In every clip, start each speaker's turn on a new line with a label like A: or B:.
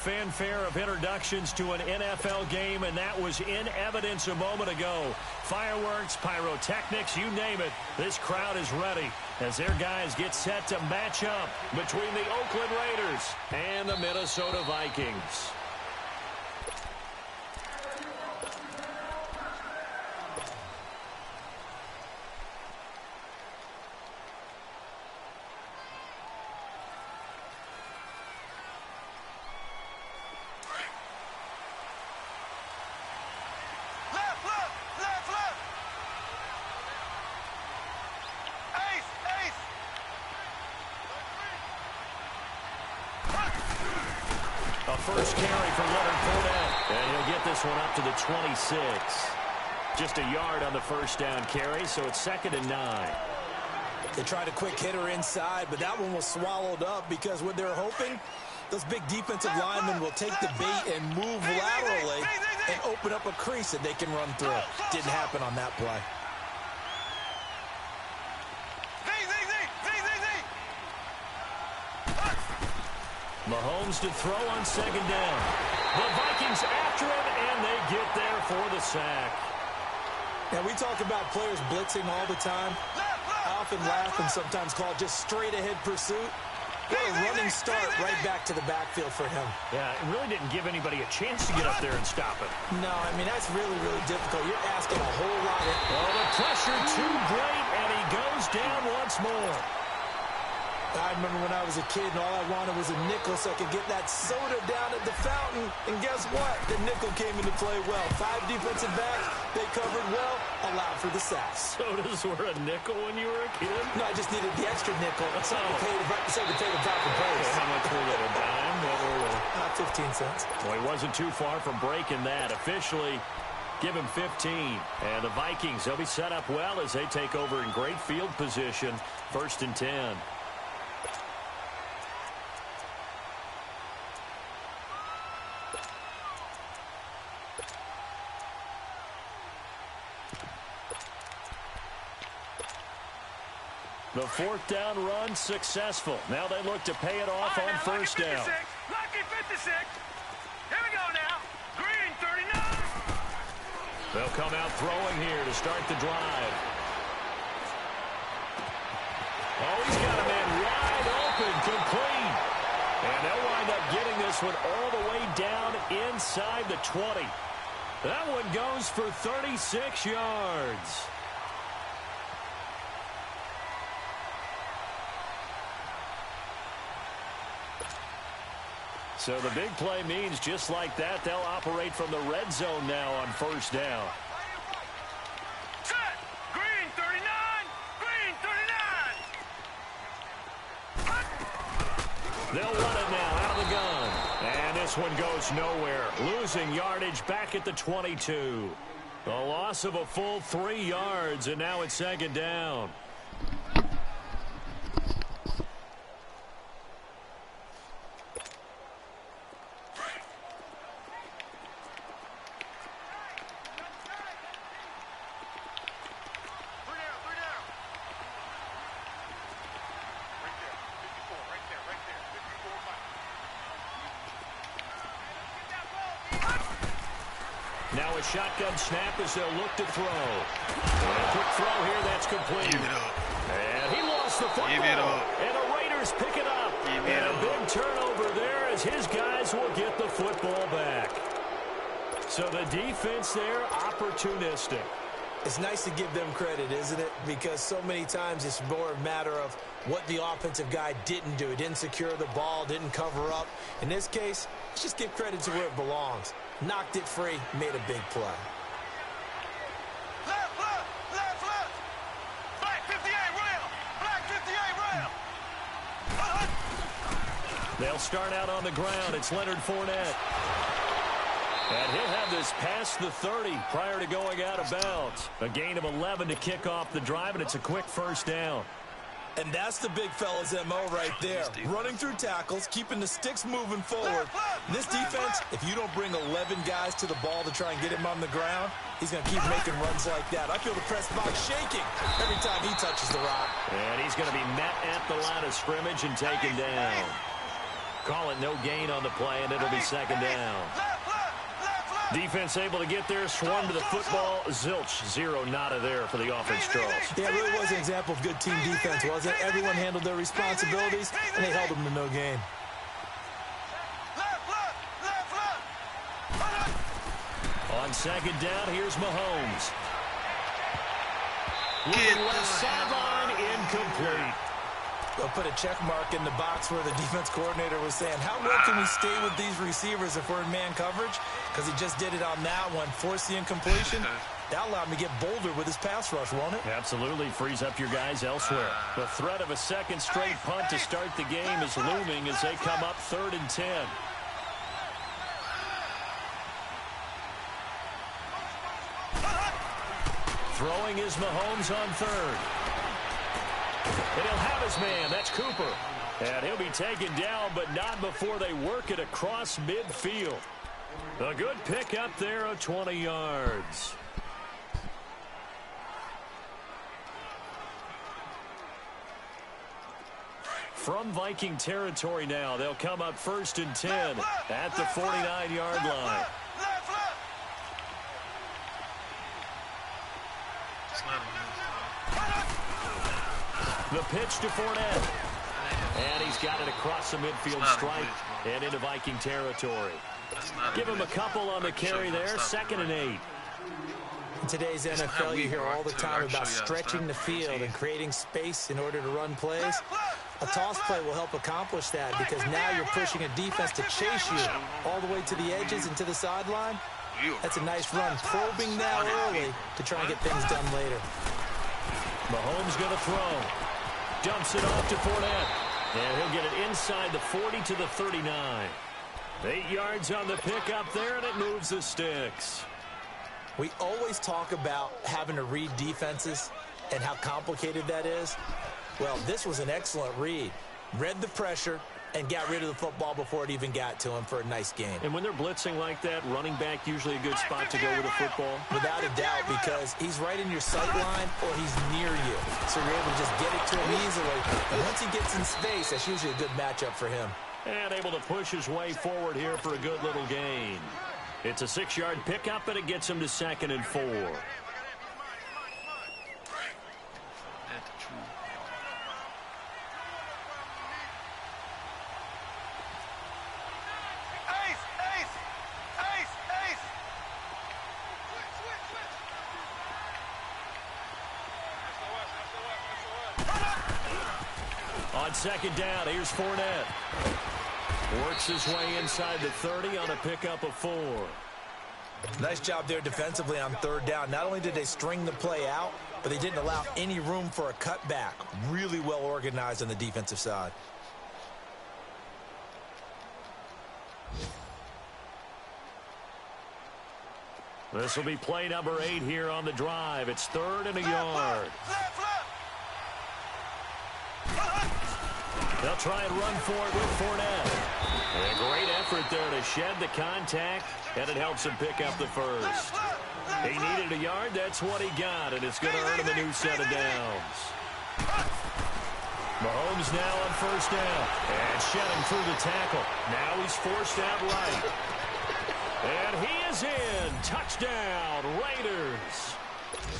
A: Fanfare of introductions to an NFL game, and that was in evidence a moment ago. Fireworks, pyrotechnics, you name it. This crowd is ready as their guys get set to match up between the Oakland Raiders and the Minnesota Vikings. First carry for Leonard Fournette, and he'll get this one up to the 26. Just a yard on the first down carry, so it's 2nd and 9.
B: They tried a quick hitter inside, but that one was swallowed up because what they're hoping, those big defensive linemen will take the bait and move laterally and open up a crease that they can run through. Didn't happen on that play.
A: Mahomes to throw on 2nd down. The Vikings after him, and they get there for the sack.
B: Now, we talk about players blitzing all the time. I often laugh and sometimes call it just straight-ahead pursuit. What a running start right back to the backfield for him.
A: Yeah, it really didn't give anybody a chance to get up there and stop him.
B: No, I mean, that's really, really difficult. You're asking a whole lot.
A: Oh, the pressure too great, and he goes down once more.
B: I remember when I was a kid and all I wanted was a nickel so I could get that soda down at the fountain. And guess what? The nickel came into play well. 5 defensive backs, they covered well, allowed for the sacks.
A: Sodas were a nickel when you were a kid?
B: No, I just needed the extra nickel so I could pay the top of price.
A: How much were they, a dime? What were they?
B: 15 cents.
A: Well, he wasn't too far from breaking that. Officially, give him 15. And the Vikings, they'll be set up well as they take over in great field position. 1st and 10. The 4th down run successful. Now they look to pay it off on 1st down.
C: Lucky 56. Here we go now. Green 39.
A: They'll come out throwing here to start the drive. Oh, he's got a man wide open, complete. And they'll wind up getting this one all the way down inside the 20. That one goes for 36 yards. So the big play means just like that, they'll operate from the red zone now on 1st down.
C: Set. Green 39. Green 39.
A: They'll run it now out of the gun. And this one goes nowhere. Losing yardage back at the 22. A loss of a full 3 yards, and now it's 2nd down. Now a shotgun snap as they'll look to throw. And a quick throw here, that's complete.
D: Give it up.
A: And he lost the football.
D: Give it up.
A: And the Raiders pick it up.
D: Give it
A: and
D: up.
A: A big turnover there as his guys will get the football back. So the defense there, opportunistic.
B: It's nice to give them credit, isn't it? Because so many times it's more a matter of what the offensive guy didn't do. He didn't secure the ball, didn't cover up. In this case, let's just give credit to where it belongs. Knocked it free, made a big play.
C: Left. Black 58 rail. Black 58 rail.
A: They'll start out on the ground. It's Leonard Fournette. And he'll have this past the 30 prior to going out of bounds. A gain of 11 to kick off the drive, and it's a quick 1st down.
B: And that's the big fella's MO right there. Running through tackles, keeping the sticks moving forward. This defense, if you don't bring 11 guys to the ball to try and get him on the ground, he's going to keep making runs like that. I feel the press box shaking every time he touches the rock.
A: And he's going to be met at the line of scrimmage and taken down. call it no gain on the play, and it'll be second down. Defense able to get there, swarm to the football. Zilch, zero nada there for the offense draws.
B: Yeah, it really was an example of good team defense, wasn't it? Everyone handled their responsibilities, and they held them to no gain.
A: On second down, here's Mahomes. Looking left sideline, incomplete.
B: They'll put a check mark in the box where the defense coordinator was saying, how well can we stay with these receivers if we're in man coverage? Because he just did it on that one, forced the incompletion. That allowed him to get bolder with his pass rush, won't it?
A: Absolutely, frees up your guys elsewhere. The threat of a second straight punt to start the game is looming as they come up 3rd and 10. Throwing is Mahomes on 3rd. And he'll have his man. That's Cooper. And he'll be taken down, but not before they work it across midfield. A good pickup there of 20 yards. From Viking territory now, they'll come up 1st and 10 at the 49-yard line. The pitch to Fournette. And he's got it across the midfield stripe and into Viking territory. Give him a couple on the carry there. 2nd and 8.
B: In today's NFL, you hear all the time about stretching the field and creating space in order to run plays. A toss play will help accomplish that because now you're pushing a defense to chase you all the way to the edges and to the sideline. That's a nice run, probing now early to try and get things done later.
A: Mahomes going to throw. Dumps it off to Fournette. And he'll get it inside the 40 to the 39. 8 yards on the pickup there, and it moves the sticks.
B: We always talk about having to read defenses and how complicated that is. Well, this was an excellent read. Read the pressure and got rid of the football before it even got to him for a nice game.
A: And when they're blitzing like that, running back usually a good spot to go with the football?
B: Without a doubt, because he's right in your sight line or he's near you. So you're able to just get it to him easily. And once he gets in space, that's usually a good matchup for him.
A: And able to push his way forward here for a good little gain. It's a 6-yard pickup, and it gets him to 2nd and 4. On 2nd down, here's Fournette. Works his way inside the 30 on a pickup of 4.
B: Nice job there defensively on 3rd down. Not only did they string the play out, but they didn't allow any room for a cutback. Really well organized on the defensive side.
A: This will be play number 8 here on the drive. It's 3rd and a yard. They'll try and run for it with Fournette. And a great effort there to shed the contact, and it helps him pick up the first. He needed a yard. That's what he got, and it's going to earn him a new set of downs. Mahomes now on 1st down. And shedding through the tackle. Now he's forced out right. And he is in. Touchdown, Raiders.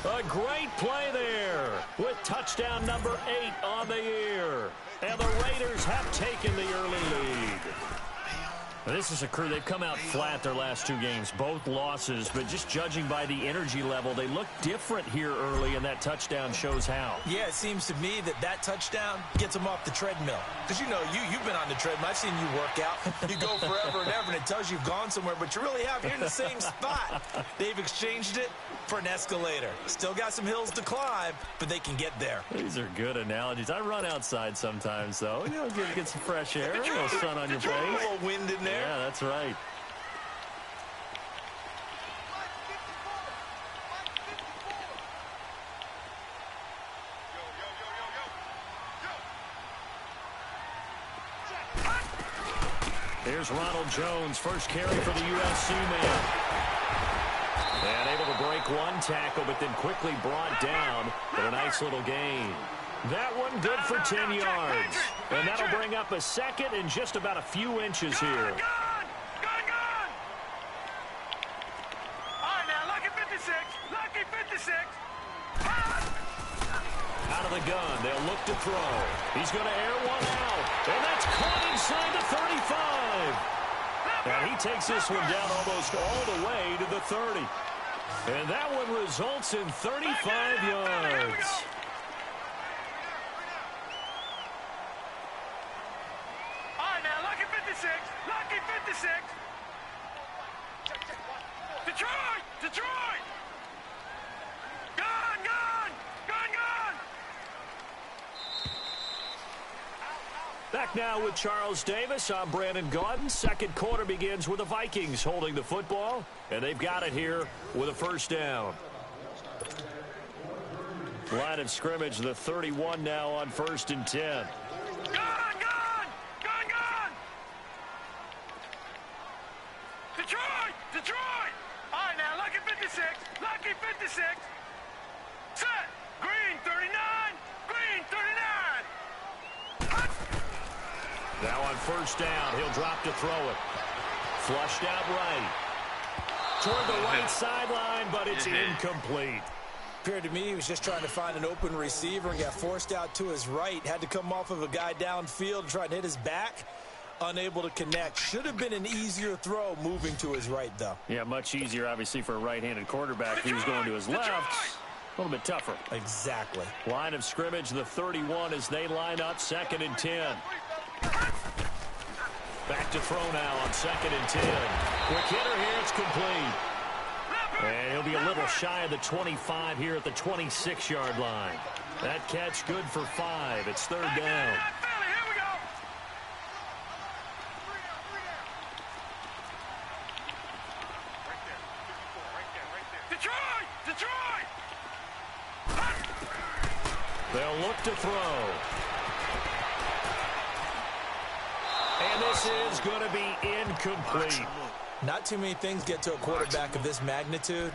A: A great play there with touchdown number 8 on the year. And the Raiders have taken the early lead. This is a crew. They've come out flat their last 2 games, both losses, but just judging by the energy level, they look different here early, and that touchdown shows how.
B: Yeah, it seems to me that touchdown gets them off the treadmill. Because, you know, you've been on the treadmill. I've seen you work out. You go forever and ever, and it tells you you've gone somewhere, but you really have. You're in the same spot. They've exchanged it for an escalator. Still got some hills to climb, but they can get there.
A: These are good analogies. I run outside sometimes, though. You know, get some fresh air, a little sun on your face.
B: A little wind in there.
A: Yeah, that's right. Here's Ronald Jones, first carry for the USC man. And able to break one tackle, but then quickly brought down for a nice little gain. That one good for 10 yards. And that'll bring up a second and just about a few inches here.
C: Gone! All right, now, lucky 56. Lucky 56.
A: Out of the gun, they'll look to throw. He's going to air one out. And that's caught inside the 35. And he takes this one down almost all the way to the 30. And that one results in 35 yards.
C: All right, now, lucky 56. Lucky 56. Detroit! Detroit! Gone!
A: Back now with Charles Davis. I'm Brandon Gaudin. Second quarter begins with the Vikings holding the football, and they've got it here with a first down. Line of scrimmage, the 31 now on 1st and 10.
C: Gone! Detroit! All right, now, lucky 56. Lucky 56. Set. Green 39. Green 39.
A: Now on first down, he'll drop to throw it. Flushed out right. Toward the right sideline, but it's incomplete.
B: Appeared to me he was just trying to find an open receiver and got forced out to his right. Had to come off of a guy downfield and try and hit his back. Unable to connect. Should have been an easier throw moving to his right, though.
A: Yeah, much easier, obviously, for a right-handed quarterback. If he was going to his left, a little bit tougher.
B: Exactly.
A: Line of scrimmage, the 31 as they line up, 2nd and 10. Back to throw now on 2nd and 10. Quick hitter here, it's complete. And he'll be a little shy of the 25 here at the 26-yard line. That catch good for 5. It's 3rd down.
C: Detroit!
A: They'll look to throw. And this is going to be incomplete.
B: Not too many things get to a quarterback of this magnitude,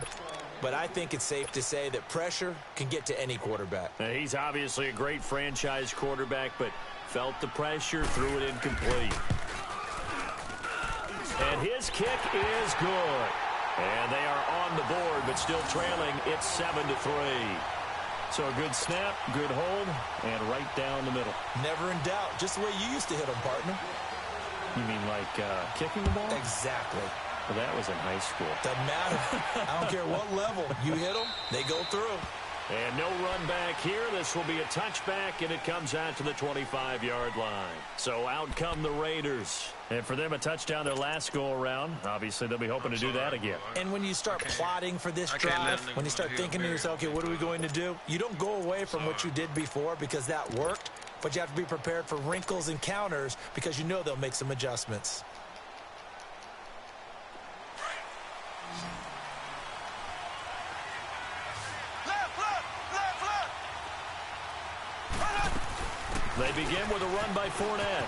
B: but I think it's safe to say that pressure can get to any quarterback.
A: Now, he's obviously a great franchise quarterback, but felt the pressure, threw it incomplete. And his kick is good. And they are on the board, but still trailing. It's 7-3. So a good snap, good hold, and right down the middle.
B: Never in doubt. Just the way you used to hit them, partner.
A: You mean like kicking the ball?
B: Exactly.
A: Well, that was in high school.
B: Doesn't matter. I don't care what level. You hit them, they go through.
A: And no run back here. This will be a touchback, and it comes out to the 25-yard line. So out come the Raiders. And for them, a touchdown their last go-around. Obviously, they'll be hoping to do that again.
B: And when you start plotting for this drive, when you start thinking to yourself, okay, what are we going to do? You don't go away from what you did before because that worked, but you have to be prepared for wrinkles and counters because you know they'll make some adjustments.
A: They begin with a run by Fournette.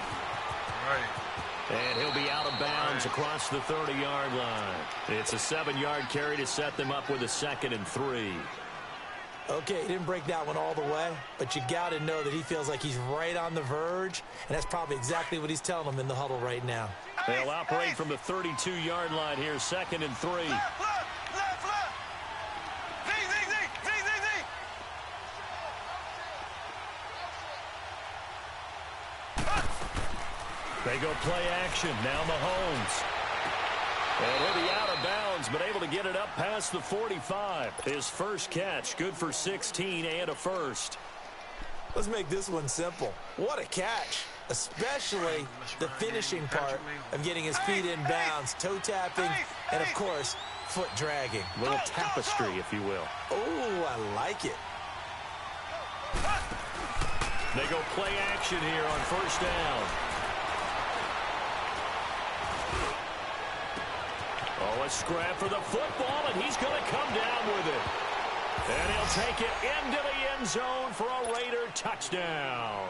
A: And he'll be out of bounds across the 30-yard line. It's a 7-yard carry to set them up with a 2nd and 3.
B: Okay, he didn't break that one all the way, but you got to know that he feels like he's right on the verge, and that's probably exactly what he's telling them in the huddle right now.
A: They'll operate from the 32-yard line here, 2nd and 3. They go play action. Now Mahomes. And he'll be out of bounds, but able to get it up past the 45. His first catch, good for 16 and a first.
B: Let's make this one simple. What a catch, especially the finishing part of getting his feet in bounds, toe tapping, and, of course, foot dragging.
A: A little tapestry, if you will.
B: Oh, I like it.
A: They go play action here on first down. Oh, a scrap for the football, and he's going to come down with it. And he'll take it into the end zone for a Raider touchdown.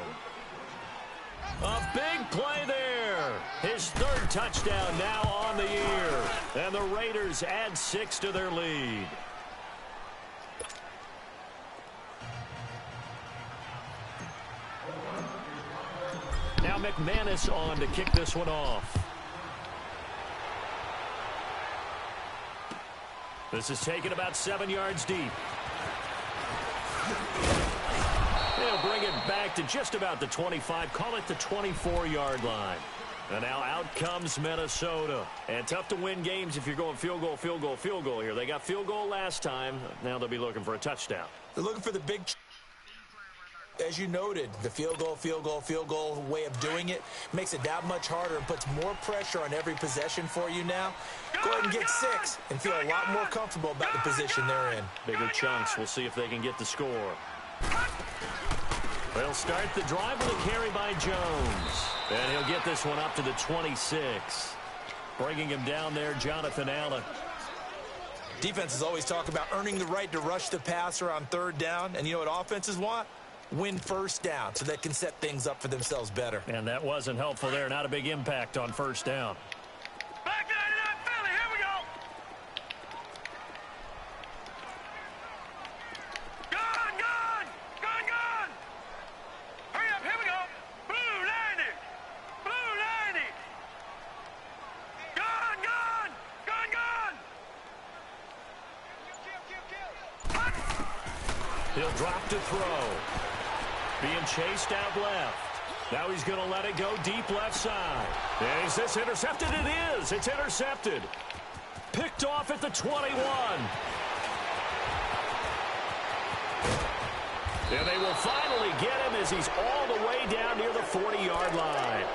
A: A big play there. His 3rd touchdown now on the year. And the Raiders add 6 to their lead. Now McManus on to kick this one off. This is taken about 7 yards deep. They'll bring it back to just about the 25. Call it the 24-yard line. And now out comes Minnesota. And tough to win games if you're going field goal, field goal, field goal here. They got field goal last time. Now they'll be looking for a touchdown.
B: They're looking for the big... As you noted, the field goal way of doing it makes it that much harder and puts more pressure on every possession for you now. Go ahead and get 6 and feel a lot more comfortable about the position they're in.
A: Bigger chunks. We'll see if they can get the score. They'll start the drive with a carry by Jones. And he'll get this one up to the 26. Bringing him down there, Jonathan Allen.
B: Defenses always talk about earning the right to rush the passer on 3rd down. And you know what offenses want? Win 1st down so they can set things up for themselves better.
A: And that wasn't helpful there. Not a big impact on 1st down.
C: Back to 99 Philly. Here we go. Gone. Hurry up. Here we go. Blue 90. Gone.
A: He'll drop to throw. Being chased out left. Now he's going to let it go deep left side. And is this intercepted? It is. It's intercepted. Picked off at the 21. And they will finally get him as he's all the way down near the 40-yard line.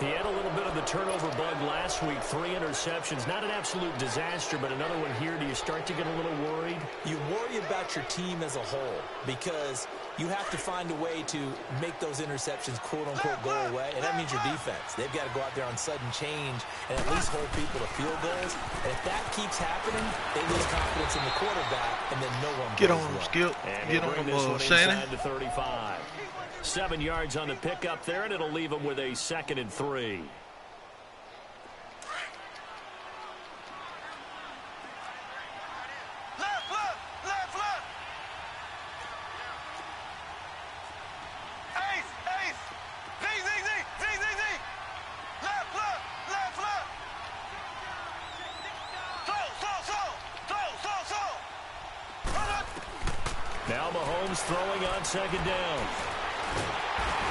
A: He had a little bit of the turnover bug last week. 3 interceptions. Not an absolute disaster, but another one here. Do you start to get a little worried?
B: You worry about your team as a whole because you have to find a way to make those interceptions, quote-unquote, go away, and that means your defense. They've got to go out there on sudden change and at least hold people to field goals. And if that keeps happening, they lose confidence in the quarterback, and then no one
D: get on him, Skip. Get on him, Shannon.
A: To 35. 7 yards on the pickup there, and it'll leave him with a 2nd and 3. Now Mahomes throwing on 2nd down.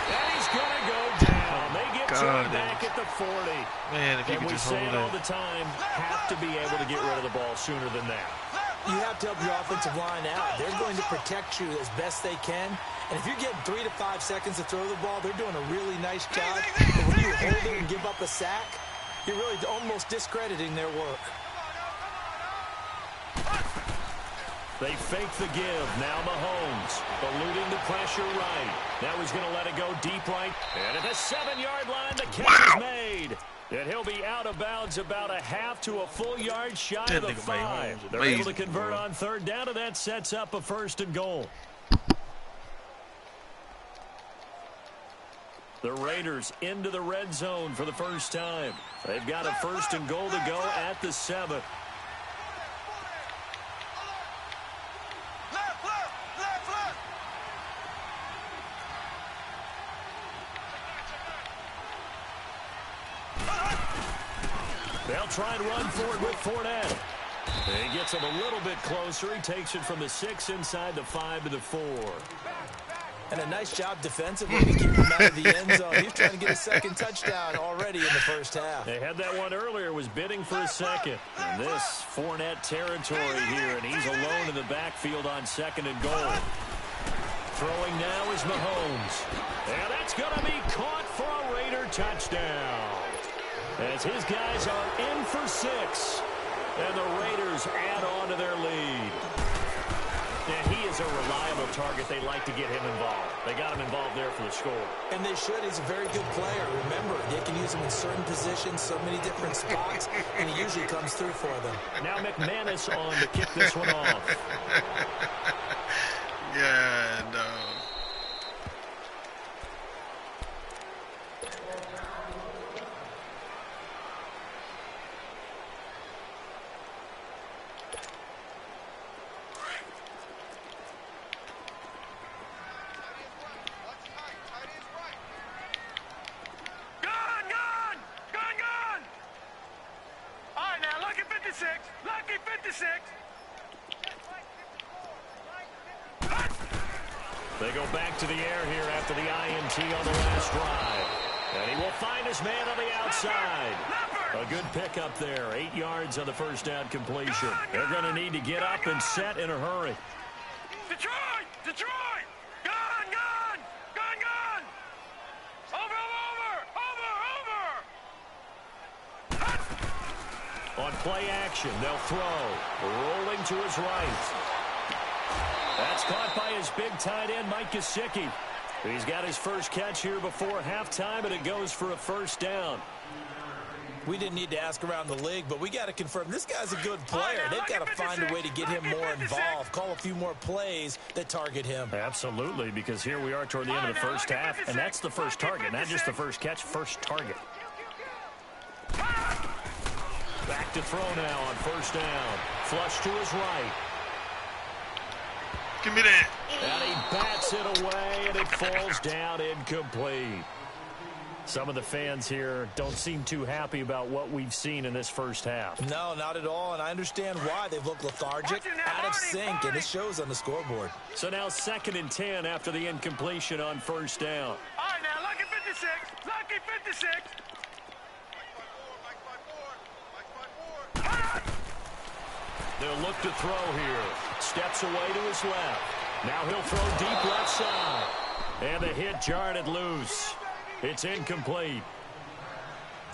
A: And he's going to go down. They get to him back at the 40.
D: Man, if you could just hold
A: it all the time, have to be able to get rid of the ball sooner than that.
B: You have to help your offensive line out. They're going to protect you as best they can. And if you're getting 3 to 5 seconds to throw the ball, they're doing a really nice job. But when you hold it and give up a sack, you're really almost discrediting their work.
A: They fake the give. Now Mahomes eluding the pressure right. Now he's going to let it go deep right. And at the 7-yard line, the catch is made. And he'll be out of bounds about a half to a full yard shy of the 5. They're able to convert on 3rd down, and that sets up a 1st and goal. The Raiders into the red zone for the first time. They've got a 1st and goal to go at the 7. They'll try and run forward with Fournette. He gets him a little bit closer. He takes it from the 6 inside the 5 to the 4.
B: And a nice job defensively to keep him out of the end zone. He's trying to get a 2nd touchdown already in the 1st half.
A: They had that one earlier, was bidding for a 2nd. And this Fournette territory here, and he's alone in the backfield on 2nd and goal. Throwing now is Mahomes. And that's going to be caught for a Raider touchdown. As his guys are in for 6. And the Raiders add on to their lead. And he is a reliable target. They like to get him involved. They got him involved there for the score.
B: And they should. He's a very good player. Remember, they can use him in certain positions, so many different spots, and he usually comes through for them.
A: Now McManus on to kick this one off.
D: Yeah, no.
C: 56. Lucky 56.
A: They go back to the air here after the INT on the last drive. And he will find his man on the outside. A good pickup there. 8 yards on the first down completion. They're going to need to get up and set in a hurry.
C: Detroit! Detroit! Gone! Gone! Gone! Gone! Over!
A: On play action, they'll throw. Rolling to his right. That's caught by his big tight end, Mike Gesicki. He's got his first catch here before halftime, and it goes for a first down.
B: We didn't need to ask around the league, but we got to confirm this guy's a good player. They've got to find a way to get him more involved, call a few more plays that target him.
A: Absolutely, because here we are toward the end of the first half, and that's the first target, not just the first catch, first target. Back to throw now on first down. Flush to his right.
D: Give me that.
A: And he bats it away, and it falls down incomplete. Some of the fans here don't seem too happy about what we've seen in this first half.
B: No, not at all, and I understand why. They've looked lethargic, out of sync, and it shows on the scoreboard.
A: So now 2nd and 10 after the incompletion on first down.
C: All right, now, lucky 56. Lucky 56.
A: They'll look to throw here. Steps away to his left. Now he'll throw deep left side. And the hit jarred it loose. It's incomplete.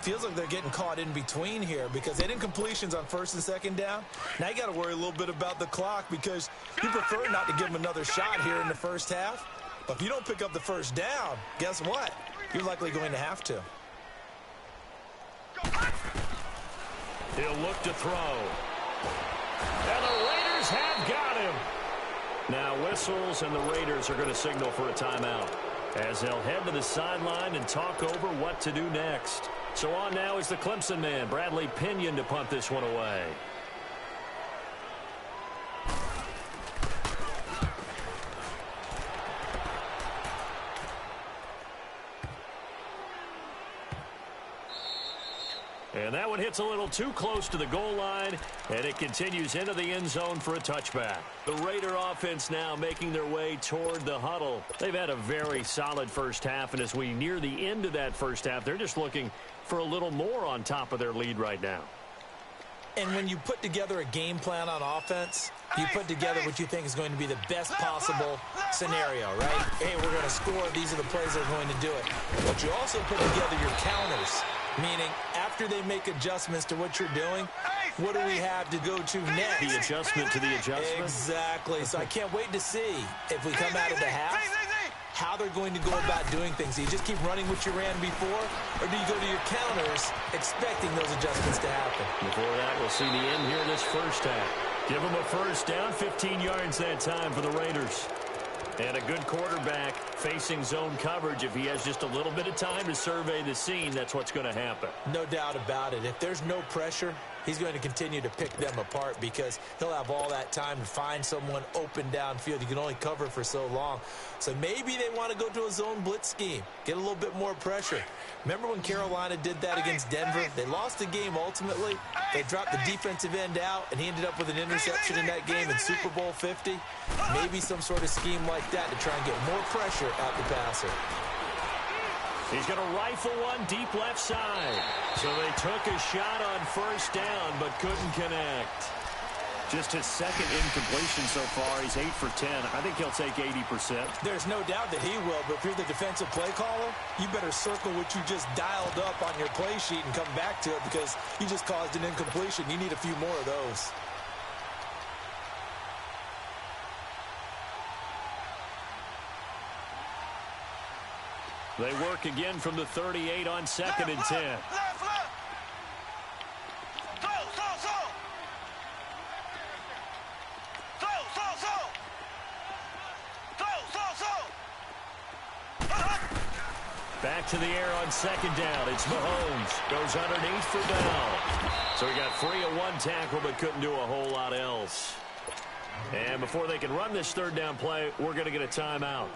B: Feels like they're getting caught in between here because they didn't completions on 1st and 2nd down. Now you got to worry a little bit about the clock because you prefer not to give them another shot here in the first half. But if you don't pick up the first down, guess what? You're likely going to have to.
A: He'll look to throw. And the Raiders have got him. Now whistles, and the Raiders are going to signal for a timeout as they'll head to the sideline and talk over what to do next. So on now is the Clemson man, Bradley Pinion, to punt this one away. And that one hits a little too close to the goal line, and it continues into the end zone for a touchback. The Raider offense now making their way toward the huddle. They've had a very solid first half, and as we near the end of that first half, they're just looking for a little more on top of their lead right now.
B: And when you put together a game plan on offense, you put together what you think is going to be the best possible scenario, right? Hey, we're going to score. These are the plays that are going to do it. But you also put together your counters, meaning after they make adjustments to what you're doing, what do we have to go to next?
A: The adjustment to the adjustment?
B: Exactly. So I can't wait to see if we come out of the half, how they're going to go about doing things. Do you just keep running what you ran before, or do you go to your counters expecting those adjustments to happen?
A: Before that, we'll see the end here in this first half. Give them a first down, 15 yards that time for the Raiders. And a good quarterback facing zone coverage. If he has just a little bit of time to survey the scene, that's what's going to happen.
B: No doubt about it. If there's no pressure, he's going to continue to pick them apart because he'll have all that time to find someone open downfield. You can only cover for so long. So maybe they want to go to a zone blitz scheme, get a little bit more pressure. Remember when Carolina did that against Denver? They lost the game ultimately. They dropped the defensive end out, and he ended up with an interception in that game in Super Bowl 50. Maybe some sort of scheme like that to try and get more pressure at the passer.
A: He's going to rifle one deep left side. So they took a shot on first down, but couldn't connect. Just his second incompletion so far. He's 8 for 10. I think he'll take 80%.
B: There's no doubt that he will, but if you're the defensive play caller, you better circle what you just dialed up on your play sheet and come back to it because you just caused an incompletion. You need a few more of those.
A: They work again from the 38 on 2nd and 10.
C: Left.
A: Back to the air on 2nd down. It's Mahomes. Goes underneath for Bell. So he got free of one tackle but couldn't do a whole lot else. And before they can run this 3rd down play, we're going to get a timeout.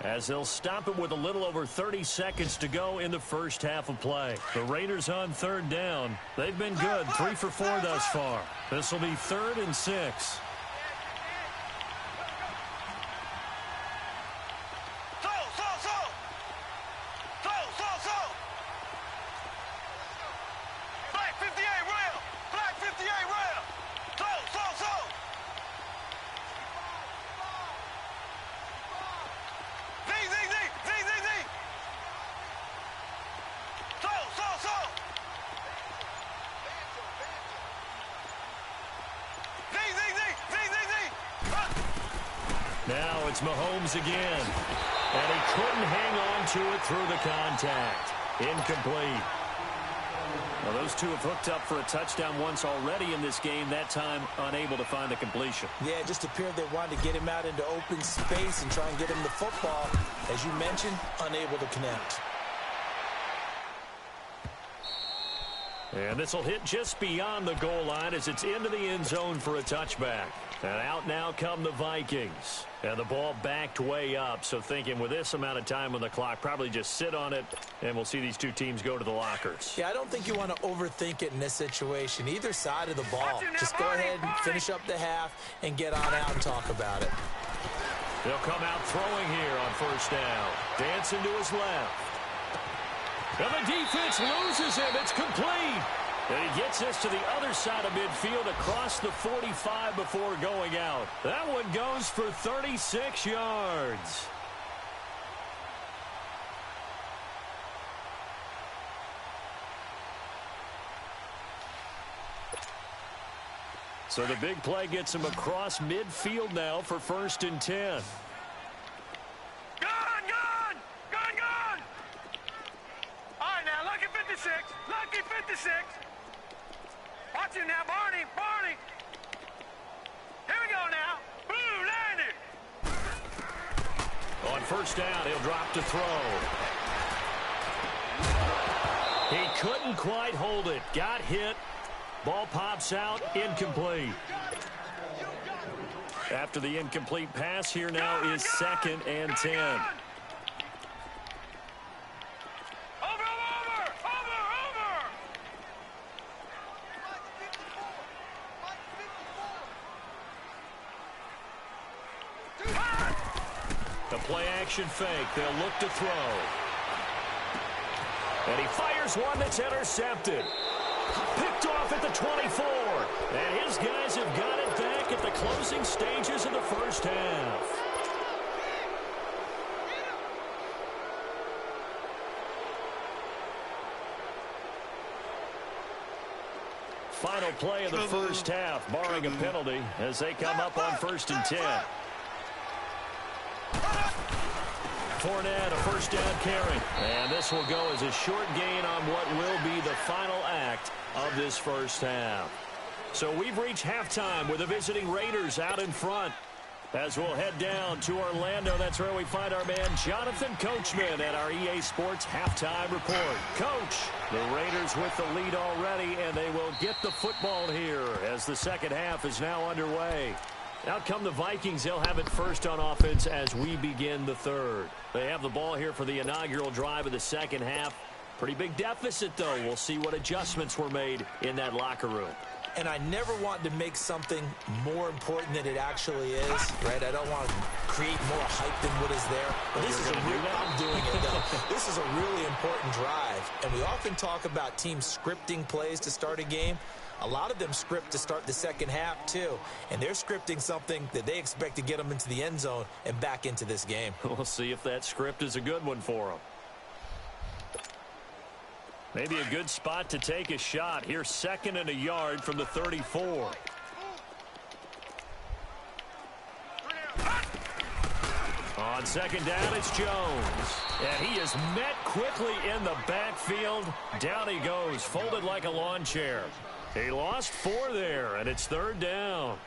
A: as they'll stop it with a little over 30 seconds to go in the first half of play. The Raiders on third down. They've been good, 3 for 4 thus far. This will be 3rd and 6. Now it's Mahomes again, and he couldn't hang on to it through the contact. Incomplete. Well, those two have hooked up for a touchdown once already in this game, that time unable to find the completion.
B: Yeah, it just appeared they wanted to get him out into open space and try and get him the football. As you mentioned, unable to connect.
A: And this will hit just beyond the goal line as it's into the end zone for a touchback. And out now come the Vikings. And the ball backed way up. So thinking with this amount of time on the clock, probably just sit on it, and we'll see these two teams go to the lockers.
B: Yeah, I don't think you want to overthink it in this situation. Either side of the ball. Just go ahead and finish up the half and get on out and talk about it.
A: They'll come out throwing here on first down. Dancing to his left. And the defense loses him. It's complete. And he gets us to the other side of midfield across the 45 before going out. That one goes for 36 yards. So the big play gets him across midfield now for 1st and 10.
C: Lucky 56. Watch him now, Barney. Here we go now. Boom, landed.
A: On first down, he'll drop to throw. He couldn't quite hold it. Got hit. Ball pops out. Incomplete. After the incomplete pass, here now is 2nd and 10. Play-action fake. They'll look to throw. And he fires one that's intercepted. Picked off at the 24. And his guys have got it back at the closing stages of the first half. Final play of the first half, barring a penalty, as they come up on 1st and 10. Fournette, a first down carry. And this will go as a short gain on what will be the final act of this first half. So we've reached halftime with the visiting Raiders out in front. As we'll head down to Orlando, that's where we find our man Jonathan Coachman at our EA Sports Halftime Report. Coach, the Raiders with the lead already, and they will get the football here as the second half is now underway. Out come the Vikings. They'll have it first on offense as we begin the third. They have the ball here for the inaugural drive of the second half. Pretty big deficit, though. We'll see what adjustments were made in that locker room.
B: And I never want to make something more important than it actually is, right? I don't want to create more hype than what is there. But this is I'm doing it, though. This is a really important drive. And we often talk about teams scripting plays to start a game. A lot of them script to start the second half, too. And they're scripting something that they expect to get them into the end zone and back into this game.
A: We'll see if that script is a good one for them. Maybe a good spot to take a shot. Here's 2nd and a yard from the 34. On 2nd down, it's Jones. And he is met quickly in the backfield. Down he goes, folded like a lawn chair. He lost 4 there, and it's 3rd down.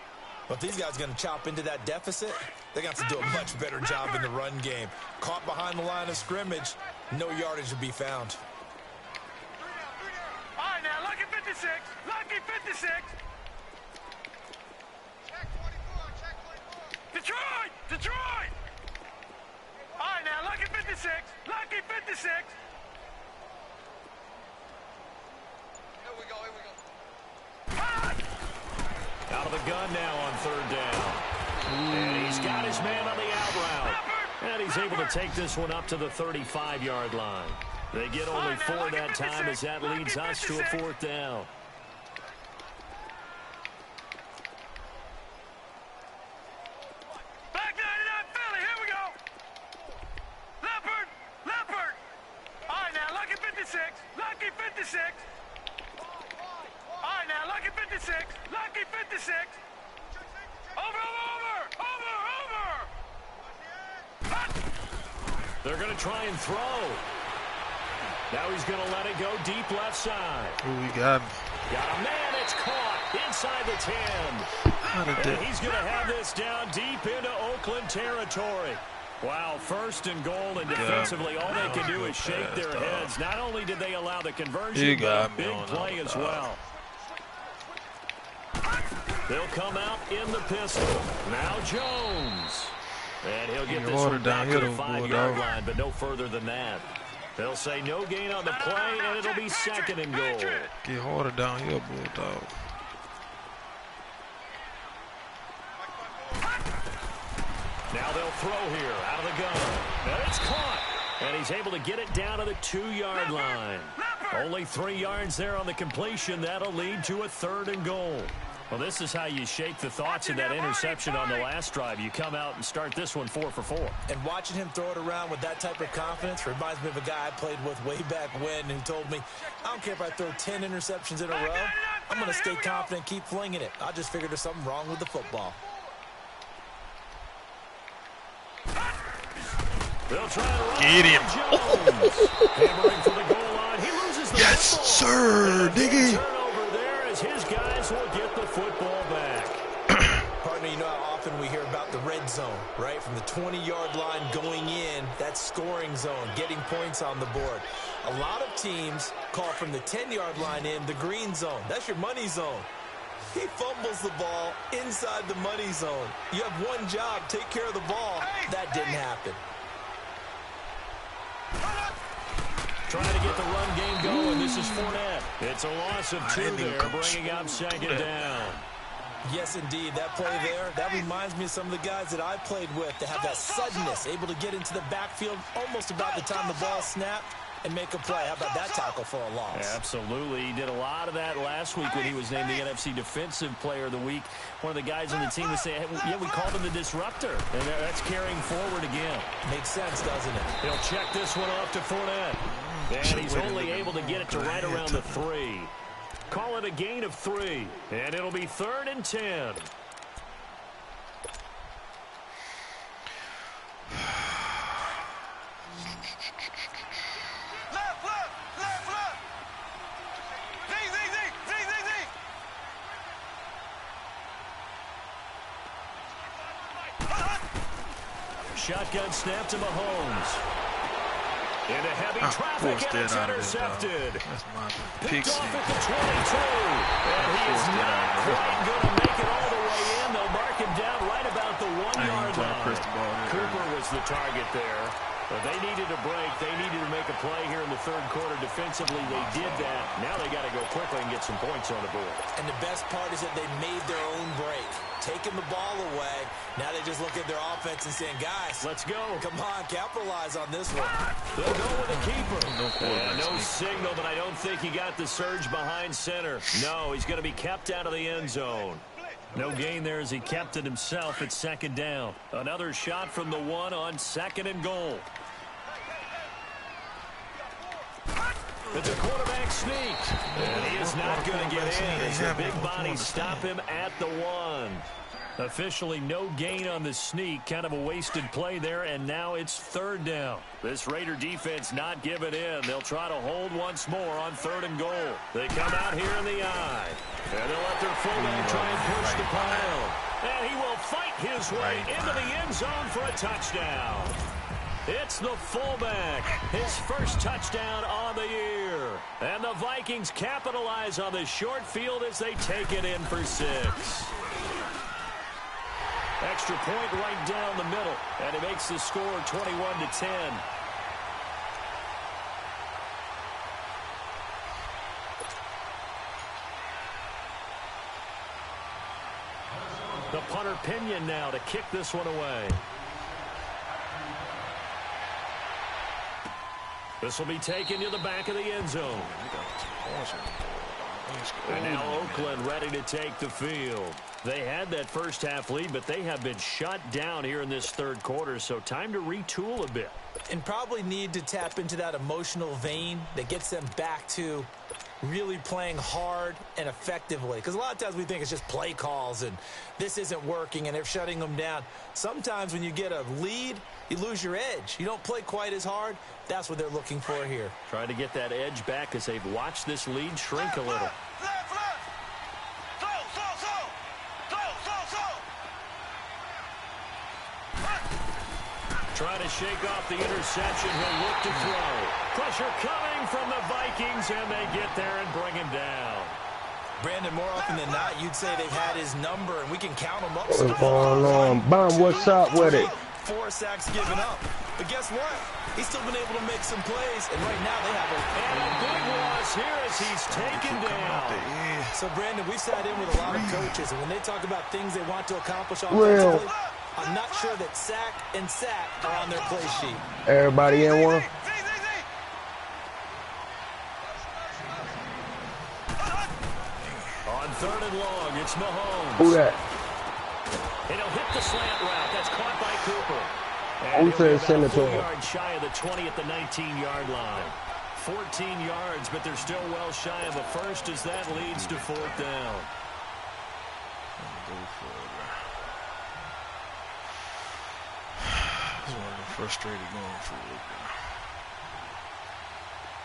B: But if these guys are going to chop into that deficit, they're going to have to do a much better job in the run game. Caught behind the line of scrimmage, no yardage to be found.
C: All right, now, lucky 56. Lucky 56. Check 24. Detroit! All right,
A: Out of the gun now on third down. And he's got his man on the out route. And he's able to take this one up to the 35-yard line. They get only 4 that time as that leads us to a 4th down.
C: Back 99 Philly, here we go. Leopard, Leopard. All right, now, lucky 56, lucky 56. All right, now, lucky 56, lucky 56. Over.
A: They're going to try and throw. Now he's going to let it go deep left side.
D: Ooh, we got him.
A: Got a man. It's caught inside the 10. And he's going to have this down deep into Oakland territory. Wow, 1st and goal, and defensively all they can do is shake their heads. Not only did they allow the conversion, but a big play as well. They'll come out in the pistol. Now Jones. And he'll get this one back to the 5-yard line, but no further than that. They'll say no gain on the play, and it'll be 2nd and goal.
D: Get harder downhill, Bulldog.
A: Now they'll throw here out of the gun. And it's caught. And he's able to get it down to the 2-yard line. Only 3 yards there on the completion. That'll lead to a 3rd and goal. Well, this is how you shake the thoughts of that interception on the last drive. You come out and start this one 4 for 4.
B: And watching him throw it around with that type of confidence reminds me of a guy I played with way back when who told me, I don't care if I throw 10 interceptions in a row. I'm going to stay confident, keep flinging it. I just figured there's something wrong with the football.
A: They'll try to run.
D: Get him.
A: Hammering for the goal line. He loses the
D: yes,
A: football.
D: sir, Diggy.
A: Turnover there as his guys will get the football back.
B: Partner, you know how often we hear about the red zone, right? From the 20-yard line going in, that's scoring zone, getting points on the board. A lot of teams call from the 10-yard line in the green zone. That's your money zone. He fumbles the ball inside the money zone. You have one job, take care of the ball. That didn't happen.
A: Trying to get the run game going. This is Fournette. It's a loss of 2 there, bringing up 2nd down.
B: Yes, indeed. That play there, that reminds me of some of the guys that I played with that have that suddenness, able to get into the backfield almost about the time the ball snapped and make a play. How about that tackle for a loss?
A: Yeah, absolutely. He did a lot of that last week when he was named the NFC Defensive Player of the Week. One of the guys on the team was saying, yeah, we called him the disruptor. And that's carrying forward again.
B: Makes sense, doesn't it?
A: He'll check this one off to Fournette. And he's only able to get it to right around the 3. Call it a gain of 3. And it'll be 3rd and 10. Shotgun snap to Mahomes. Into heavy traffic, and it's intercepted.
D: That's my
A: Picked off at the 22. And he is not quite going to make it all the way in. They'll mark him down right about the 1-yard line. Cooper was the target there. But they needed a break. They needed to make a play here in the 3rd quarter. Defensively, they did that. Now they got to go quickly and get some points on the board.
B: And the best part is that they made their own break. Taking the ball away. Now they just look at their offense and saying, guys,
A: let's go.
B: Come on, capitalize on this one.
A: They'll go with a keeper. No signal, but I don't think he got the surge behind center. No, he's going to be kept out of the end zone. No gain there as he kept it himself at 2nd down. Another shot from the 1 on 2nd and goal. It's a quarterback sneak. And he is not going to get in as the big bodies stop him at the 1. Officially no gain on the sneak. Kind of a wasted play there, and now it's 3rd down. This Raider defense not giving in. They'll try to hold once more on 3rd and goal. They come out here in the eye. And they'll let their fullback try and push the pile. And he will fight his way into the end zone for a touchdown. It's the fullback, his first touchdown on the year. And the Vikings capitalize on the short field as they take it in for 6. Extra point right down the middle, and it makes the score 21-10. The punter Pinion now to kick this one away. This will be taken to the back of the end zone. And now Oakland ready to take the field. They had that first half lead, but they have been shut down here in this third quarter, so time to retool a bit.
B: And probably need to tap into that emotional vein that gets them back to really playing hard and effectively. Because a lot of times we think it's just play calls and this isn't working and they're shutting them down. Sometimes when you get a lead, you lose your edge. You don't play quite as hard. That's what they're looking for here.
A: Trying to get that edge back as they've watched this lead shrink a little. Trying to shake off the interception. He'll look to throw. Pressure coming from the Vikings, and they get there and bring him down.
B: Brandon, more often than not, you'd say they've had his number, and we can count them up.
E: What's going on? Bum, what's up with it?
B: 4 sacks given up. But guess what? He's still been able to make some plays, and right now they have
A: a big loss here as he's taken down.
B: So, Brandon, we've sat in with a lot of coaches, and when they talk about things they want to accomplish offensively, I'm not sure that sack and sack are on their play sheet.
E: Everybody in one?
A: On 3rd and long, it's Mahomes.
E: Who that?
A: And he'll hit the slant route. That's caught by Cooper.
E: Who said send it to him?
A: 4 yards shy of the 20 at the 19-yard line. 14 yards, but they're still well shy of a first as that leads to 4th down.
D: Frustrated going for it.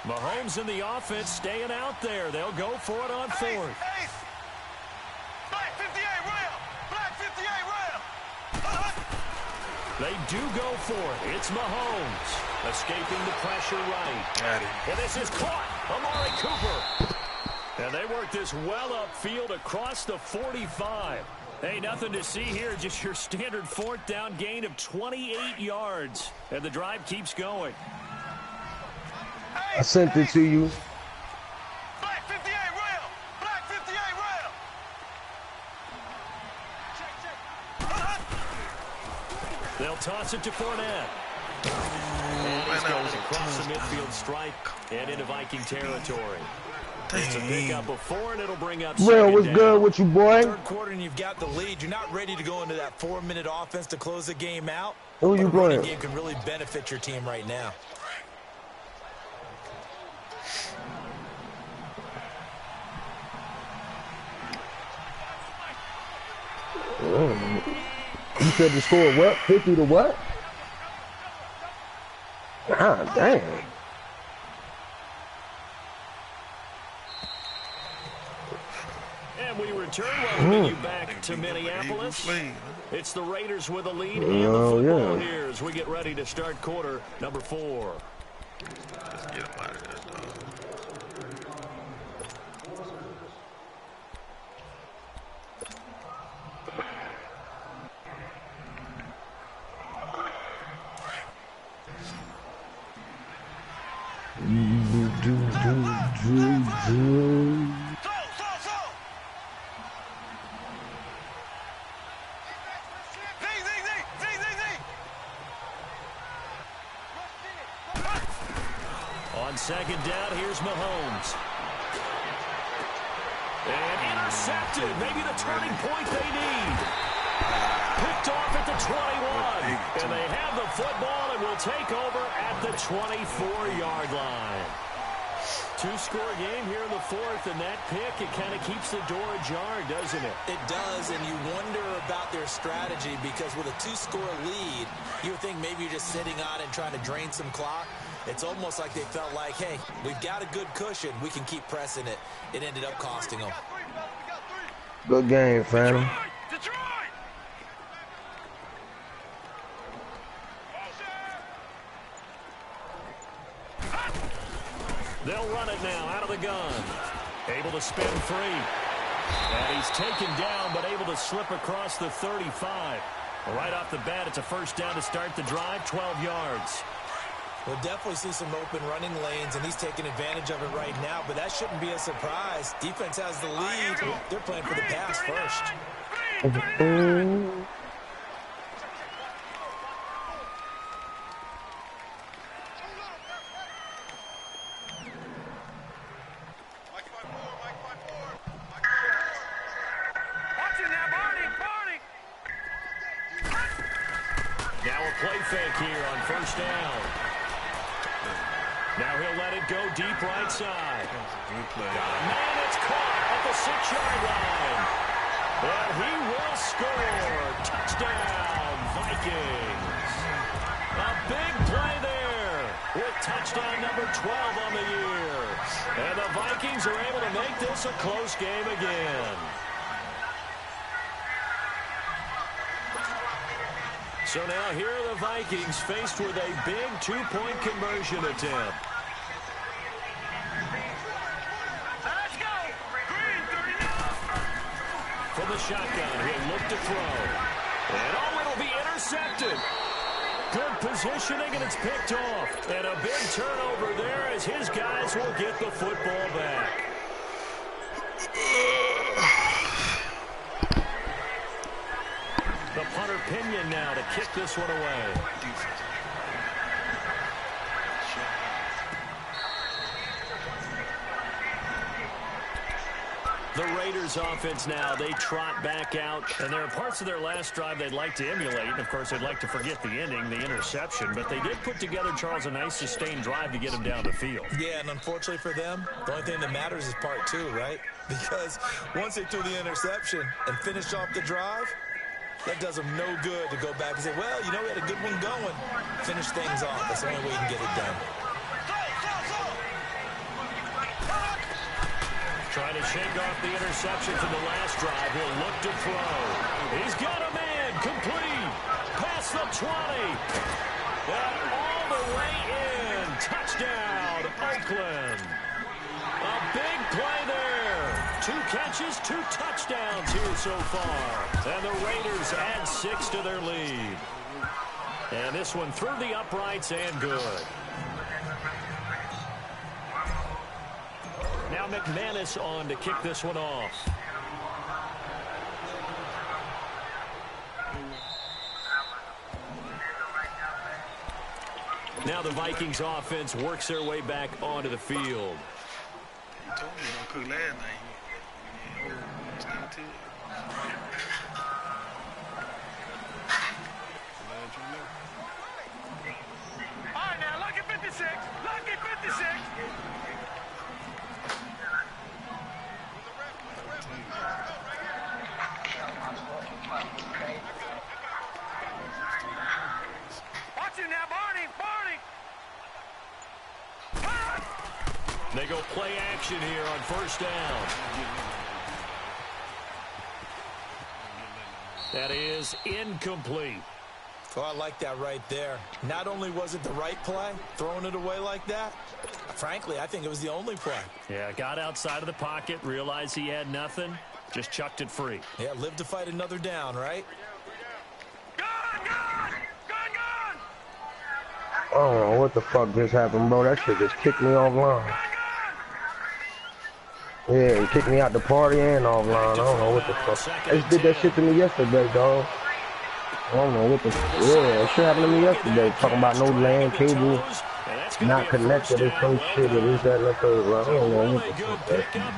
A: Mahomes and the offense staying out there. They'll go for it on 4th.
C: Black 58 rail. Black 58 rail.
A: They do go for it. It's Mahomes escaping the pressure right.
D: Got him.
A: And this is caught. Amari Cooper. And they work this well upfield across the 45. Hey, nothing to see here, just your standard 4th down gain of 28 yards. And the drive keeps going.
E: I sent it to you.
C: Black 58 rail. Black 58 rail.
A: They'll toss it to Fournette. And he's going across the midfield stripe and into Viking territory. It's a pickup of 4, and it'll bring up
E: Real, what's good with you, boy?
B: Third quarter, and you've got the lead. You're not ready to go into that 4-minute offense to close the game out.
E: Who you
B: running
E: playing?
B: game can really benefit your team right now.
E: You said the score what? 50 to what? God damn.
A: And we return welcoming you back to Minneapolis. It's the Raiders with a lead and the football here as we get ready to start quarter number 4.
D: Let's get him out of there, dog.
A: On 2nd down, here's Mahomes. And intercepted. Maybe the turning point they need. Picked off at the 21. And they have the football and will take over at the 24-yard line. 2-score game here in the 4th, and that pick, it kind of keeps the door ajar, doesn't it?
B: It does, and you wonder about their strategy because with a 2-score lead, you would think maybe you're just sitting on it and trying to drain some clock. It's almost like they felt like, hey, we've got a good cushion. We can keep pressing it. It ended up costing them.
E: Good game, fam.
C: Detroit!
A: They'll run it now out of the gun. Able to spin free. And he's taken down, but able to slip across the 35. Right off the bat, it's a first down to start the drive, 12 yards.
B: We'll definitely see some open running lanes, and he's taking advantage of it right now, but that shouldn't be a surprise. Defense has the lead. They're playing for the pass first.
A: Now a play fake here on first down. Now he'll let it go deep right side. Man, it's caught at the 6-yard line. And he will score. Touchdown, Vikings. A big play there with touchdown number 12 on the year. And the Vikings are able to make this a close game again. So now here are the Vikings faced with a big 2-point conversion attempt.
C: Let's go. Green 39.
A: From the shotgun, he'll look to throw. And oh, it'll be intercepted. Good positioning, and it's picked off. And a big turnover there as his guys will get the football back. The punter Pinion now to kick this one away. The Raiders offense now, they trot back out, and there are parts of their last drive they'd like to emulate. Of course, they'd like to forget the ending, the interception, but they did put together, Charles, a nice sustained drive to get them down the field.
B: Yeah, and unfortunately for them, the only thing that matters is part 2, right? Because once they threw the interception and finished off the drive, that does them no good to go back and say, well, you know, we had a good one going. Finish things off. That's the only way you can get it done.
A: Trying to shake off the interception from the last drive. He'll look to throw. He's got a man. Complete. Past the 20. And all the way in. Touchdown, Oakland. A big play there. 2 catches, 2 touchdowns here so far. And the Raiders add 6 to their lead. And this one through the uprights and good. Now McManus on to kick this one off. Now the Vikings offense works their way back onto the field.
D: You told me don't cook last night. It's not too.
C: All right, now, lucky 56. Lucky 56. Watch it now, Barney.
A: They go play action here on first down. That is incomplete.
B: Oh, I like that right there. Not only was it the right play, throwing it away like that, frankly, I think it was the only play.
A: Yeah, got outside of the pocket, realized he had nothing, just chucked it free.
B: Yeah, live to fight another down, right?
C: Gone.
E: I don't know what the fuck just happened, bro. That shit just kicked me offline. Yeah, he kicked me out the party and offline. I don't know what the fuck. They just did that shit to me yesterday, dog. I don't know what the yeah, that shit happened to me yesterday. Talking about no land cable not connected or some shit or this, that, and the third. I don't know what the fuck.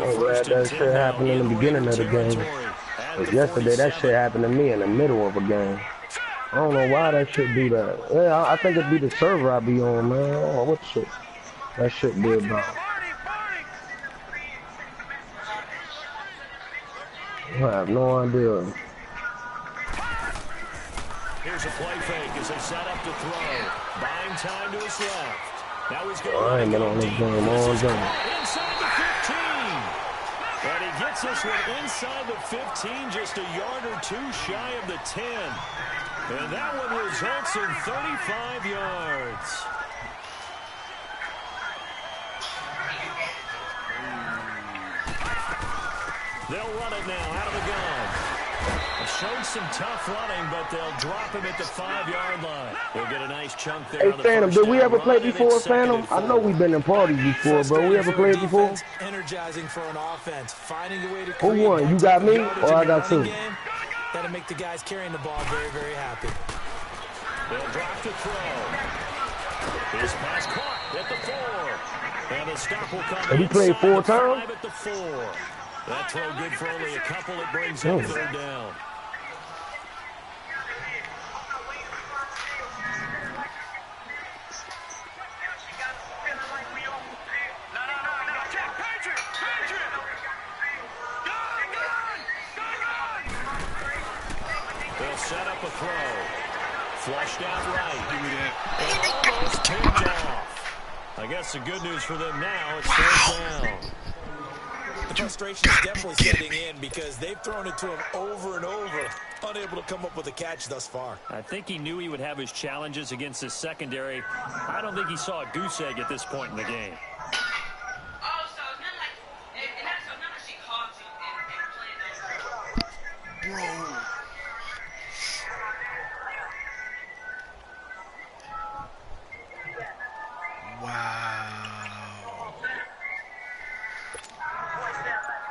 E: I'm glad that shit happened in the beginning of the game. Because yesterday that shit happened to me in the middle of a game. I don't know why that shit do that. Yeah, I think it'd be the server I be on, man. I don't know what shit that shit be about. I have no idea.
A: Here's a play fake as they set up to throw. Buying time to his left. Now he's going to
E: I ain't been on this game all day.
A: inside the 15. And he gets this one inside the 15, just a yard or 2 shy of the 10. And that one results in 35 yards. They'll run it now out of the gun. Showed some tough running, but they'll drop him at the 5-yard line. He'll get a nice chunk there.
E: Hey,
A: on the
E: Phantom,
A: first
E: did we
A: down
E: ever play
A: run, and
E: before,
A: it's second
E: Phantom?
A: and
E: I know
A: 4.
E: we've been in parties before, bro. We ever
B: Frustrating
E: played
B: for a
E: before?
B: defense, energizing for an offense. Finding a way to
E: Who
B: create
E: won?
B: that
E: You
B: type
E: got
B: of
E: me
B: yardage
E: or I
B: in your
E: got
B: running
E: two?
B: game. That'll make the guys carrying the ball very, very happy.
A: They'll drop to throw. His pass caught at the 4. And the stop will come
E: Have we played
A: inside
E: 4
A: the
E: times?
A: 5 at the 4. That throw good for only a couple. It brings up third down. They'll set up a throw. Flushed out right. And almost picked off. I guess the good news for them now, it's third down.
B: The frustration is definitely setting in because they've thrown it to him over and over, unable to come up with a catch thus far.
A: I think he knew he would have his challenges against his secondary. I don't think he saw a goose egg at this point in the game.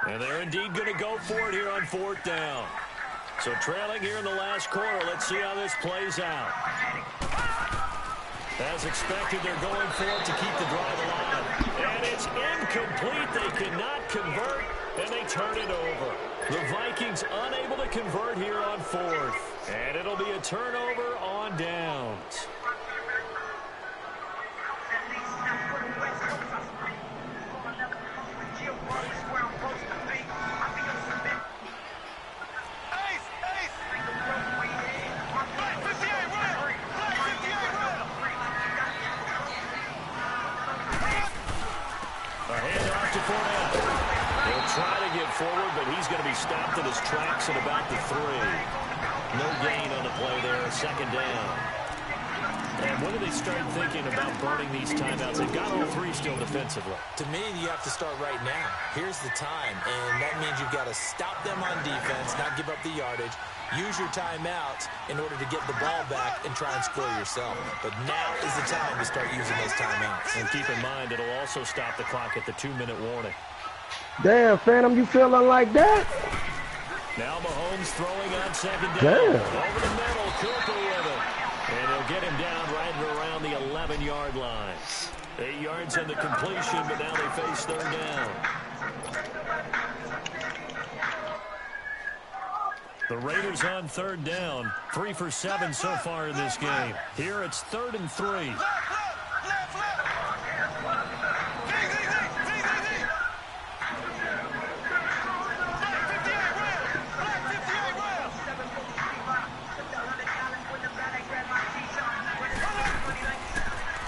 A: And they're indeed going to go for it here on fourth down. So trailing here in the last quarter, let's see how this plays out. As expected, they're going for it to keep the drive alive. And it's incomplete. They cannot convert, and they turn it over. The Vikings unable to convert here on fourth. And it'll be a turnover on downs. Forward, but he's going to be stopped in his tracks at about the 3. No gain on the play there, second down. And when do they start thinking about burning these timeouts? They've got all 3 still defensively.
B: To me, you have to start right now. Here's the time, and that means you've got to stop them on defense, not give up the yardage, use your timeouts in order to get the ball back and try and score yourself. But now is the time to start using those timeouts.
A: And keep in mind, it'll also stop the clock at the 2-minute warning.
E: Damn, Phantom, you feeling like that?
A: Now Mahomes throwing on second down.
E: Damn.
A: Over the middle, Cooper with it. And he'll get him down right around the 11-yard line. 8 yards on the completion, but now they face third down. The Raiders on third down. 3 for 7 so far in this game. Here it's 3rd and 3.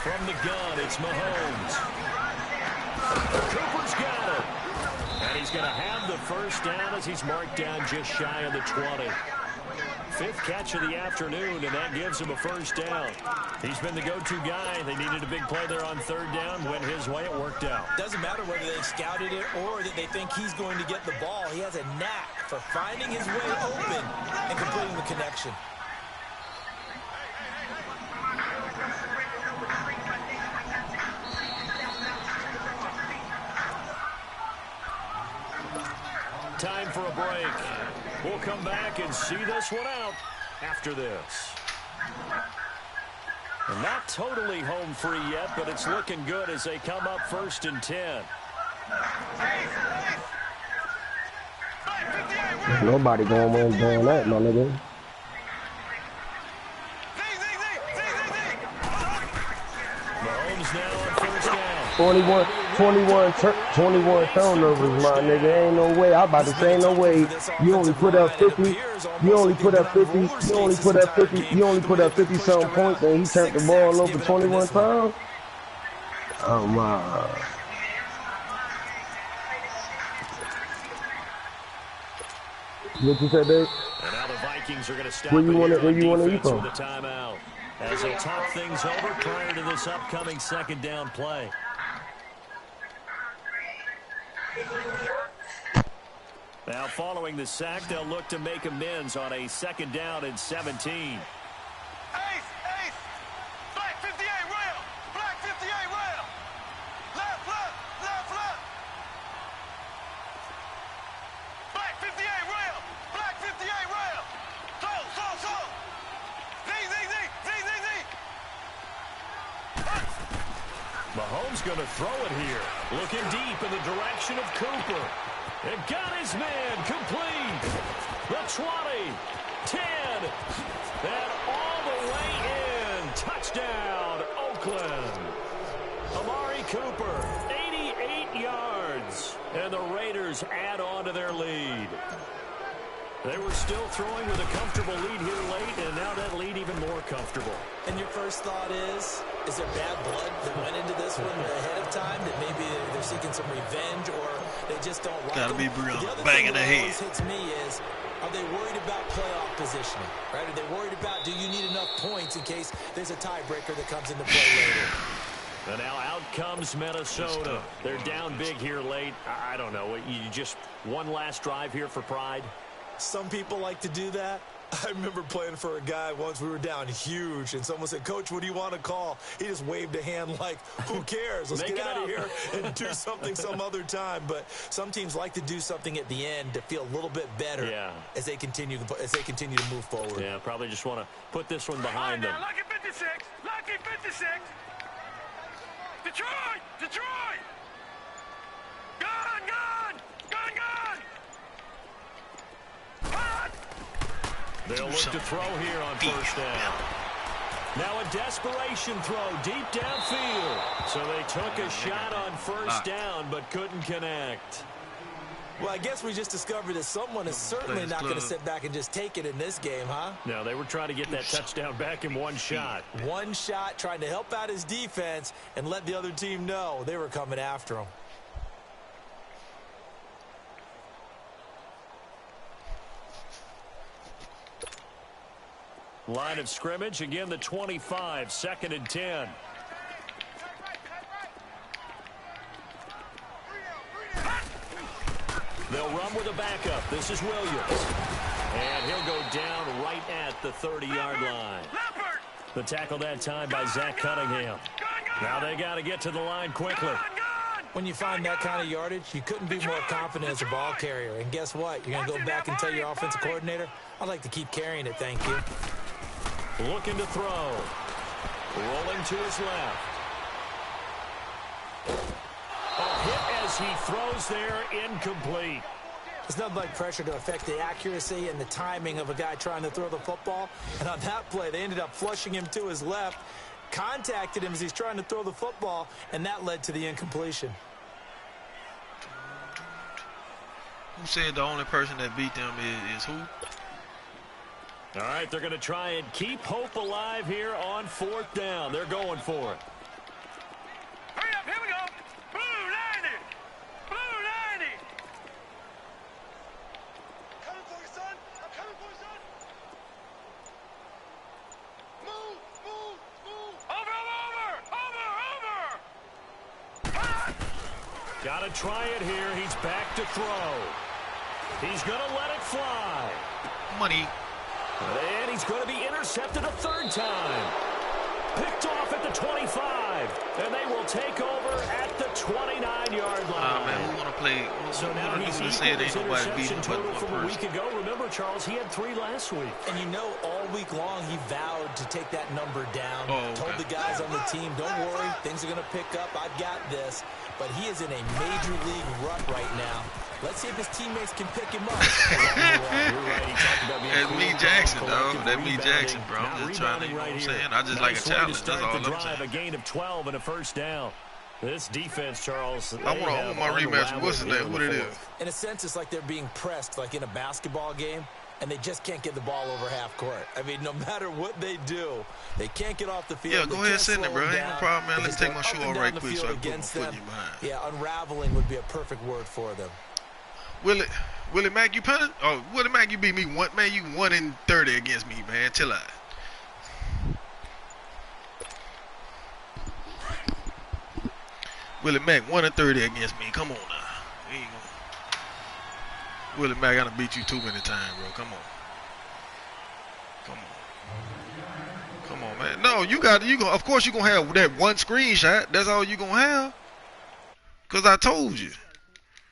A: From the gun, it's Mahomes. Cooper's got it. And he's going to have the first down as he's marked down just shy of the 20. 5th catch of the afternoon, and that gives him a first down. He's been the go-to guy. They needed a big play there on third down. Went his way. It worked out.
B: Doesn't matter whether they scouted it or that they think he's going to get the ball. He has a knack for finding his way open and completing the connection.
A: Time for a break. We'll come back and see this one out after this. And not totally home free yet, but it's looking good as they come up 1st and 10.
E: Nobody going in doing that, my nigga.
A: Mahomes now on first down.
E: 21 turnovers, my nigga. Ain't no way. I'm about to say ain't no way. You only put up 50. You only put up 50. You only put up 50. You only put up 50-something points, and he turned the ball over 21 times. Oh my. What you said, Dave?
A: And now the Vikings are going to stop
E: Where you want to eat
A: with
E: from?
A: a timeout. As they talk things over prior to this upcoming second down play. Now following the sack, they'll look to make amends on a 2nd down and 17.
C: Ace! Black 58 rail! Black 58 rail! Left! Black 58 rail! Black 58 rail! So! Z!
A: Mahomes going to throw it here. Looking deep in the direction of Cooper. It got his man complete. The 20, 10, and all the way in. Touchdown, Oakland. Amari Cooper, 88 yards. And the Raiders add on to their lead. They were still throwing with a comfortable lead here late, and now that lead even more comfortable.
B: And your first thought is there bad blood that went into this one ahead of time, that maybe they're seeking some revenge, or they just don't like
D: Gotta
B: them?
D: be real.
B: The other
D: Bang
B: thing
D: in the
B: that
D: head.
B: always hits me is, are they worried about playoff positioning? Right? Are they worried about, do you need enough points in case there's a tiebreaker that comes into play later?
A: And now out comes Minnesota. They're down big here late. I don't know. You just one last drive here for pride?
B: Some people like to do that. I remember playing for a guy once. We were down huge, and someone said, "Coach, what do you want to call?" He just waved a hand like, who cares? Let's get out of here and do something some other time. But some teams like to do something at the end to feel a little bit better as they continue to move forward.
A: Yeah, probably just want to put this one behind them.
C: Lucky 56! Lucky 56! Detroit! Gun!
A: They'll look to throw here on 1st down. Now a desperation throw deep downfield. So they took a shot on 1st down but couldn't connect.
B: Well, I guess we just discovered that someone is certainly not going to sit back and just take it in this game, huh?
A: No, they were trying to get that touchdown back in one shot.
B: One shot, trying to help out his defense and let the other team know they were coming after him.
A: Line of scrimmage, again the 25, 2nd and 10. They'll run with a backup. This is Williams. And he'll go down right at the 30-yard line. The tackle that time by Zach Cunningham. Now they got to get to the line quickly.
B: When you find that kind of yardage, you couldn't be more confident as a ball carrier. And guess what? You're going to go back and tell your offensive coordinator, I'd like to keep carrying it, thank you.
A: Looking to throw. Rolling to his left. A hit as he throws there, incomplete.
B: There's nothing like pressure to affect the accuracy and the timing of a guy trying to throw the football. And on that play, they ended up flushing him to his left, contacted him as he's trying to throw the football, and that led to the incompletion.
D: Who said the only person that beat them is who?
A: All right, they're going to try and keep hope alive here on 4th down. They're going for it.
C: Hurry up, here we go. Blue 90. Blue 90. Coming for you, son. I'm coming for you, son. Move. Over.
A: Got to try it here. He's back to throw. He's going to let it fly.
D: Money.
A: And he's going to be intercepted a 3rd time. Picked off at the 25. And they will take over at the 29-yard line.
D: Man, we want to play.
A: So now he's equal his interception total from a week ago. Remember, Charles, he had 3 last week.
B: And you know, all week long, he vowed to take that number down. Told the guys on the team, don't worry, things are going to pick up. I've got this. But he is in a major league rut right now. Let's see if his teammates can pick him up.
D: That's me Jackson, dog. That's me Jackson, bro. I'm just trying to, you know what I'm saying? I just like a challenge. That's all I'm saying.
A: A gain of 12 and a 1st down. This defense, Charles.
D: I want my rematch. What's his name? What it is?
B: In a sense, it's like they're being pressed, like in a basketball game, and they just can't get the ball over half court. I mean, no matter what they do, they can't get off the field.
D: Yeah, go ahead, send it, bro. Ain't no problem, man. Let's take my shoe off right quick so I can put you behind.
B: Yeah, unraveling would be a perfect word for them.
D: Willie Mack, you punting? Oh, Willie Mack, you beat me one. Man, you 1-30 against me, man. Chill out. Willie Mack 1-30 against me. Come on now. Willie Mack, I done beat you too many times, bro. Come on. Come on. Come on, man. No, of course you gonna have that one screenshot. That's all you gonna have. Cause I told you.